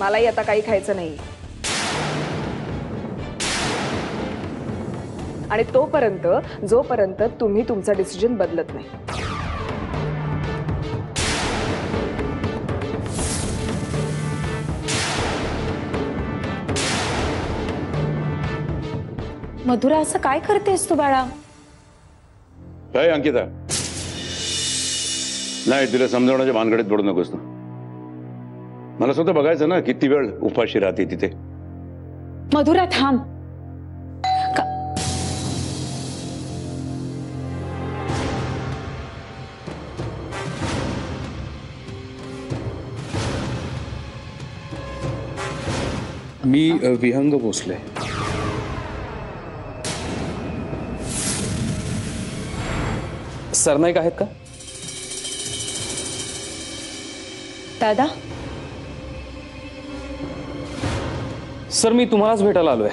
मलाही आता काही खायचं नाही आणि तोपर्यंत जोपर्यंत तुम्ही तुमचा डिसिजन बदलत नाही। मधुरा असं काय करतेस तू बाळा? काय अंकिता, नाही तिला समजावण्याच्या भानगडीत पडू नकोस ना। मला स्वतः बघायचं ना किती वेळ उपाशी राहते तिथे। मधुरा थांब। मी विहंग भोसले। सरनाईक आहेत का? दादा सर मी तुम्हालाच भेटायला आलोय।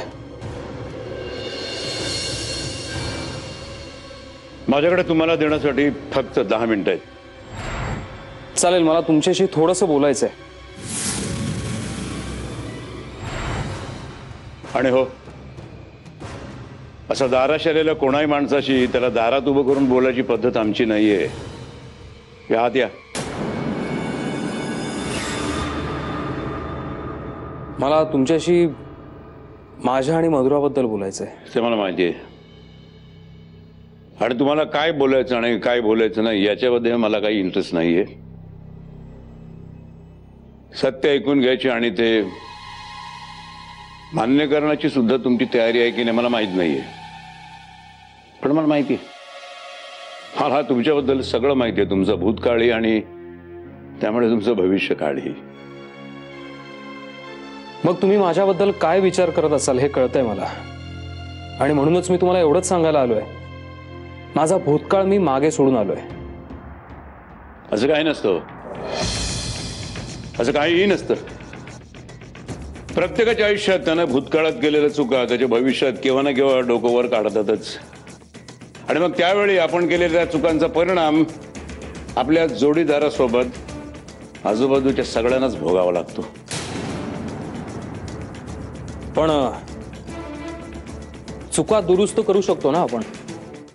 माझ्याकडे तुम्हाला देण्यासाठी फक्त 10 मिनिटं आहेत। चालेल, मला तुमच्याशी थोडंसं बोलायचंय। आणि हो, असा दाराशी आलेल्या कोणाही माणसाशी त्याला दारात उभं करून बोलायची पद्धत आमची नाहीये। या आत या। मला तुमच्याशी माझ्या आणि मधुराबद्दल बोलायचंय। ते मला माहिती आहे, आणि तुम्हाला काय बोलायचं आणि काय बोलायचं नाही याच्यामध्ये मला काही इंटरेस्ट नाहीये। सत्य ऐकून घ्यायची आणि ते मान्य करण्याची सुद्धा तुमची तयारी आहे की नाही मला माहित नाहीये, पण मला माहिती आहे। मला तुमच्याबद्दल सगळं माहिती आहे, तुमचं भूतकाळी आणि त्यामुळे तुमचं भविष्यकाळी। मग तुम्ही माझ्याबद्दल काय विचार करत असाल हे कळतंय मला, आणि म्हणूनच मी तुम्हाला एवढंच सांगायला आलोय, माझा भूतकाळ मी मागे सोडून आलोय। असं काही नसतं, असं काहीही नसतं। प्रत्येकाच्या आयुष्यात त्यानं भूतकाळात केलेल्या चुका त्याच्या भविष्यात केव्हा ना केव्हा डोकं वर काढतातच, आणि मग त्यावेळी आपण केलेल्या चुकांचा परिणाम आपल्या जोडीदारासोबत आजूबाजूच्या सगळ्यांनाच भोगावा लागतो। पण चुका दुरुस्त करू शकतो ना आपण।